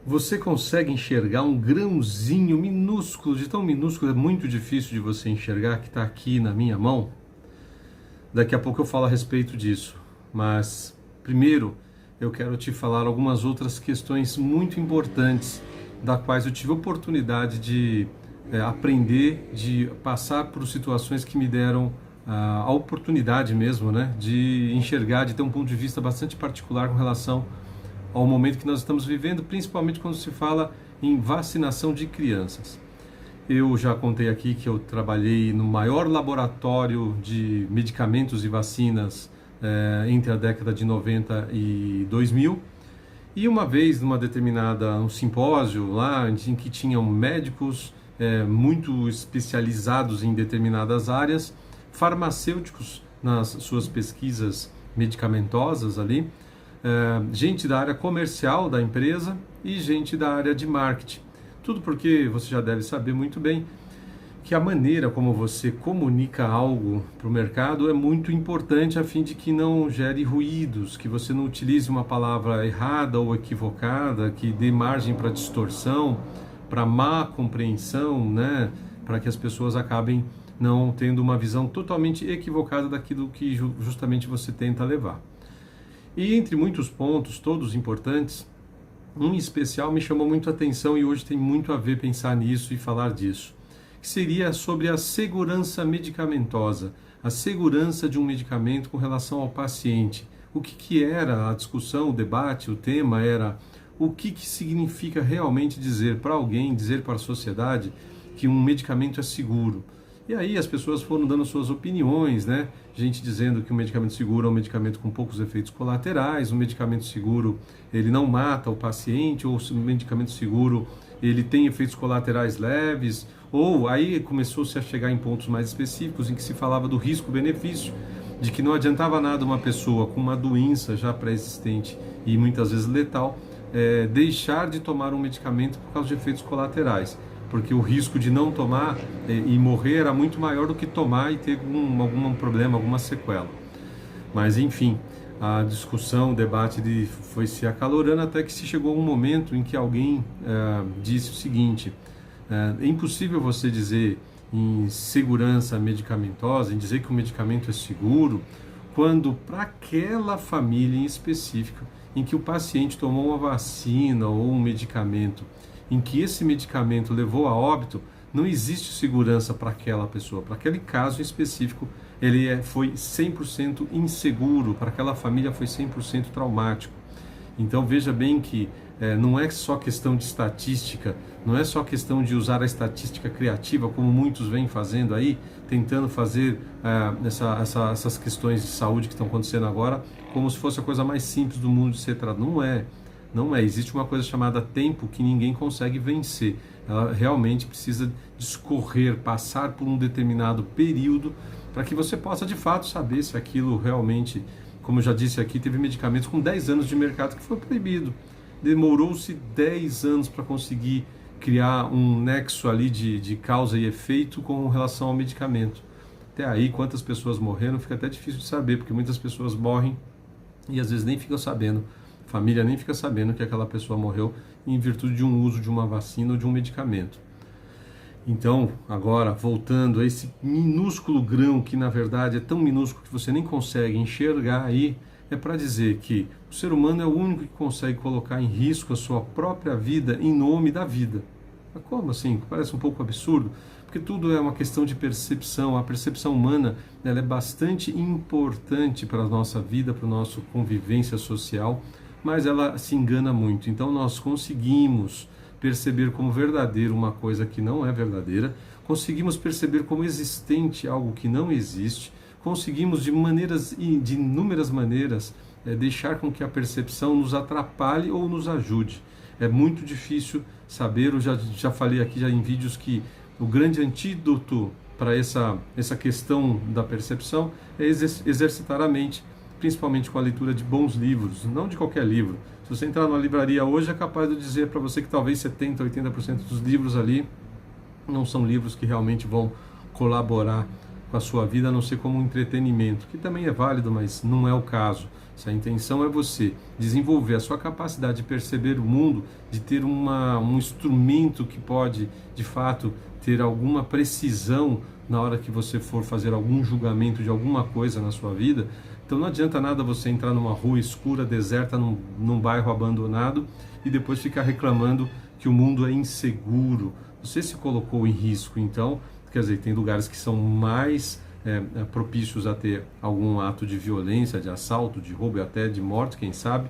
Você consegue enxergar um grãozinho minúsculo, de tão minúsculo, é muito difícil de você enxergar, que está aqui na minha mão? Daqui a pouco eu falo a respeito disso, mas primeiro eu quero te falar algumas outras questões muito importantes, das quais eu tive oportunidade de aprender, de passar por situações que me deram a oportunidade mesmo, né, de enxergar, de ter um ponto de vista bastante particular com relação ao momento que nós estamos vivendo, principalmente quando se fala em vacinação de crianças. Eu já contei aqui que eu trabalhei no maior laboratório de medicamentos e vacinas entre a década de 90 e 2000. E uma vez, um simpósio lá, em que tinham médicos muito especializados em determinadas áreas, farmacêuticos nas suas pesquisas medicamentosas ali, gente da área comercial da empresa e gente da área de marketing. Tudo porque você já deve saber muito bem que a maneira como você comunica algo para o mercado é muito importante a fim de que não gere ruídos, que você não utilize uma palavra errada ou equivocada, que dê margem para distorção, para má compreensão, né? Para que as pessoas acabem não tendo uma visão totalmente equivocada daquilo que justamente você tenta levar. E entre muitos pontos, todos importantes, um especial me chamou muito a atenção e hoje tem muito a ver pensar nisso e falar disso, que seria sobre a segurança medicamentosa, a segurança de um medicamento com relação ao paciente. O que era a discussão, o debate, o tema era o que significa realmente dizer para alguém, dizer para a sociedade que um medicamento é seguro. E aí as pessoas foram dando suas opiniões, né? Gente dizendo que um medicamento seguro é um medicamento com poucos efeitos colaterais, um medicamento seguro ele não mata o paciente, ou se um medicamento seguro ele tem efeitos colaterais leves, ou aí começou-se a chegar em pontos mais específicos em que se falava do risco-benefício, de que não adiantava nada uma pessoa com uma doença já pré-existente e muitas vezes letal deixar de tomar um medicamento por causa de efeitos colaterais, porque o risco de não tomar e morrer era muito maior do que tomar e ter algum problema, alguma sequela. Mas enfim, a discussão, o debate foi se acalorando até que se chegou um momento em que alguém disse o seguinte: é impossível você dizer em segurança medicamentosa, em dizer que o medicamento é seguro, quando para aquela família em específico, em que o paciente tomou uma vacina ou um medicamento, em que esse medicamento levou a óbito, não existe segurança para aquela pessoa. Para aquele caso em específico, ele foi 100% inseguro, para aquela família foi 100% traumático. Então veja bem que não é só questão de estatística, não é só questão de usar a estatística criativa, como muitos vêm fazendo aí, tentando fazer essas questões de saúde que estão acontecendo agora, como se fosse a coisa mais simples do mundo de ser tratado. Não é. Existe uma coisa chamada tempo que ninguém consegue vencer. Ela realmente precisa discorrer, passar por um determinado período para que você possa de fato saber se aquilo realmente, como eu já disse aqui, teve medicamentos com 10 anos de mercado que foi proibido. Demorou-se 10 anos para conseguir criar um nexo ali de causa e efeito com relação ao medicamento. Até aí, quantas pessoas morreram, fica até difícil de saber, porque muitas pessoas morrem e às vezes nem ficam sabendo. A família nem fica sabendo que aquela pessoa morreu em virtude de um uso de uma vacina ou de um medicamento. Então, agora, voltando a esse minúsculo grão, que na verdade é tão minúsculo que você nem consegue enxergar aí, é para dizer que o ser humano é o único que consegue colocar em risco a sua própria vida em nome da vida. Mas como assim? Parece um pouco absurdo, porque tudo é uma questão de percepção. A percepção humana ela é bastante importante para a nossa vida, para a nossa convivência social, mas ela se engana muito. Então nós conseguimos perceber como verdadeiro uma coisa que não é verdadeira, conseguimos perceber como existente algo que não existe, conseguimos de inúmeras maneiras deixar com que a percepção nos atrapalhe ou nos ajude. É muito difícil saber, eu já falei aqui em vídeos que o grande antídoto para essa questão da percepção é exercitar a mente, principalmente com a leitura de bons livros, não de qualquer livro. Se você entrar numa livraria hoje, é capaz de dizer para você que talvez 70%, 80% dos livros ali não são livros que realmente vão colaborar com a sua vida a não ser como um entretenimento, que também é válido, mas não é o caso. Se a intenção é você desenvolver a sua capacidade de perceber o mundo, de ter um instrumento que pode, de fato, ter alguma precisão na hora que você for fazer algum julgamento de alguma coisa na sua vida, então não adianta nada você entrar numa rua escura, deserta, num bairro abandonado e depois ficar reclamando que o mundo é inseguro. Você se colocou em risco, então, quer dizer, tem lugares que são mais propícios a ter algum ato de violência, de assalto, de roubo e até de morte, quem sabe.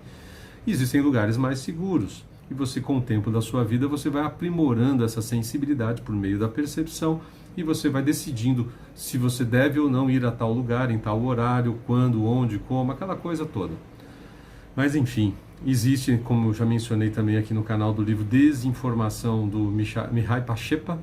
E existem lugares mais seguros. E você, com o tempo da sua vida, você vai aprimorando essa sensibilidade por meio da percepção e você vai decidindo se você deve ou não ir a tal lugar, em tal horário, quando, onde, como, aquela coisa toda. Mas enfim, existe, como eu já mencionei também aqui no canal do livro Desinformação, do Mihai Pachepa,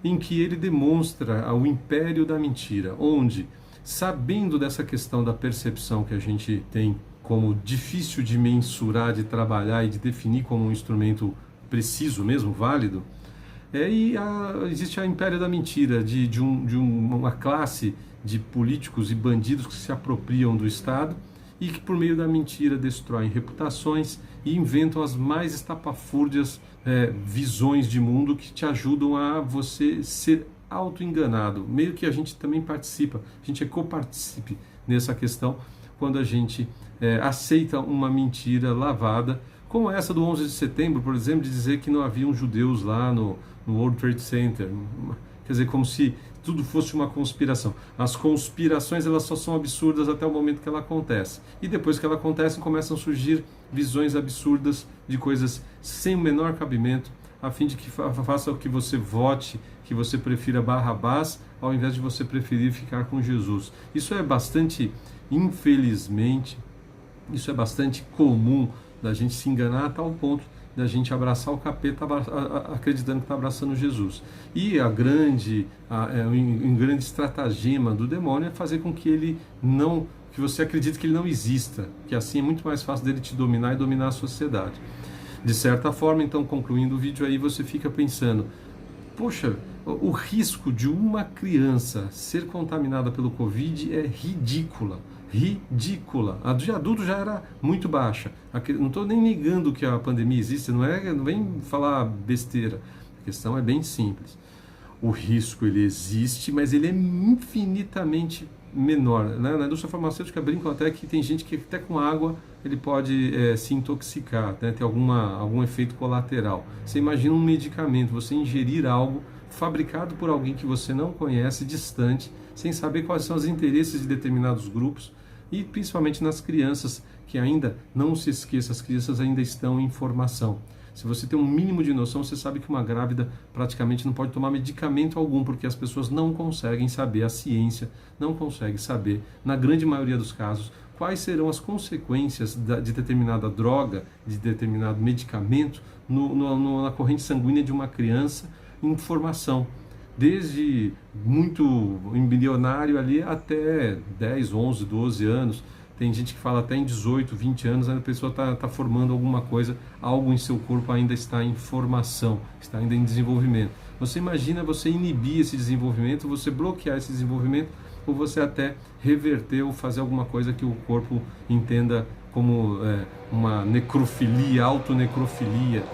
em que ele demonstra o império da mentira, onde, sabendo dessa questão da percepção que a gente tem como difícil de mensurar, de trabalhar e de definir como um instrumento preciso mesmo, válido, existe a império da mentira, de uma classe de políticos e bandidos que se apropriam do Estado e que por meio da mentira destroem reputações e inventam as mais estapafúrdias visões de mundo que te ajudam a você ser auto-enganado. Meio que a gente também participa, a gente é coparticipe nessa questão quando a gente aceita uma mentira lavada, como essa do 11 de setembro, por exemplo, de dizer que não haviam judeus lá no World Trade Center. Quer dizer, como se tudo fosse uma conspiração. As conspirações, elas só são absurdas até o momento que ela acontece. E depois que ela acontece, começam a surgir visões absurdas de coisas sem o menor cabimento, a fim de que faça que você vote, que você prefira Barrabás, ao invés de você preferir ficar com Jesus. Isso é bastante, infelizmente, isso é bastante comum da gente se enganar a tal ponto da gente abraçar o capeta acreditando que está abraçando Jesus. E um grande estratagema do demônio é fazer com que você acredite que ele não exista, que assim é muito mais fácil dele te dominar e dominar a sociedade. De certa forma, então, concluindo o vídeo aí, você fica pensando, poxa, o risco de uma criança ser contaminada pelo Covid é ridícula. A de adulto já era muito baixa. Não estou nem negando que a pandemia existe, não vem falar besteira. A questão é bem simples. O risco ele existe, mas ele é infinitamente menor. Né? Na indústria farmacêutica brincam até que tem gente que até com água ele pode se intoxicar, né? Ter algum efeito colateral. Você imagina um medicamento, você ingerir algo fabricado por alguém que você não conhece, distante, sem saber quais são os interesses de determinados grupos, e principalmente nas crianças, que ainda, não se esqueça, as crianças ainda estão em formação. Se você tem um mínimo de noção, você sabe que uma grávida praticamente não pode tomar medicamento algum, porque as pessoas não conseguem saber, a ciência não consegue saber, na grande maioria dos casos, quais serão as consequências de determinada droga, de determinado medicamento na corrente sanguínea de uma criança em formação. Desde muito embrionário ali até 10, 11, 12 anos. Tem gente que fala até em 18, 20 anos, a pessoa está formando alguma coisa, algo em seu corpo ainda está em formação, está ainda em desenvolvimento. Você imagina você inibir esse desenvolvimento, você bloquear esse desenvolvimento, ou você até reverter ou fazer alguma coisa que o corpo entenda como uma necrofilia, autonecrofilia.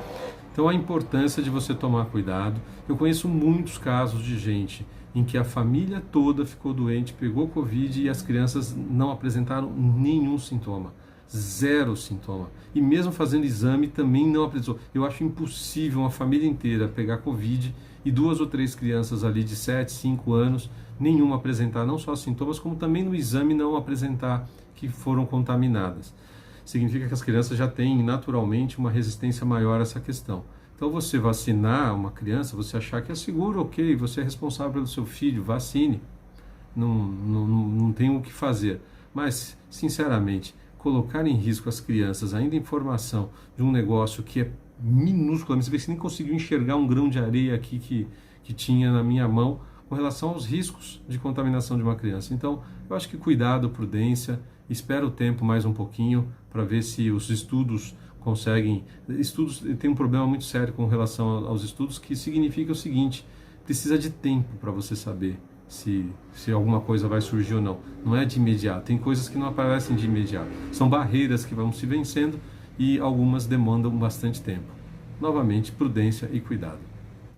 Então a importância de você tomar cuidado. Eu conheço muitos casos de gente em que a família toda ficou doente, pegou Covid e as crianças não apresentaram nenhum sintoma, zero sintoma. E mesmo fazendo exame também não apresentou. Eu acho impossível uma família inteira pegar Covid e 2 ou 3 crianças ali de 7, 5 anos, nenhuma apresentar não só sintomas, como também no exame não apresentar que foram contaminadas. Significa que as crianças já têm naturalmente uma resistência maior a essa questão. Então você vacinar uma criança, você achar que é seguro, ok, você é responsável pelo seu filho, vacine, não tem o que fazer. Mas, sinceramente, colocar em risco as crianças ainda em formação de um negócio que é minúsculo, você vê que você nem conseguiu enxergar um grão de areia aqui que tinha na minha mão com relação aos riscos de contaminação de uma criança. Então, eu acho que cuidado, prudência, espera o tempo mais um pouquinho para ver se os estudos conseguem... Estudos tem um problema muito sério com relação aos estudos, que significa o seguinte: precisa de tempo para você saber. se alguma coisa vai surgir ou não. Não é de imediato. Tem coisas que não aparecem de imediato. São barreiras que vão se vencendo e algumas demandam bastante tempo. Novamente, prudência e cuidado.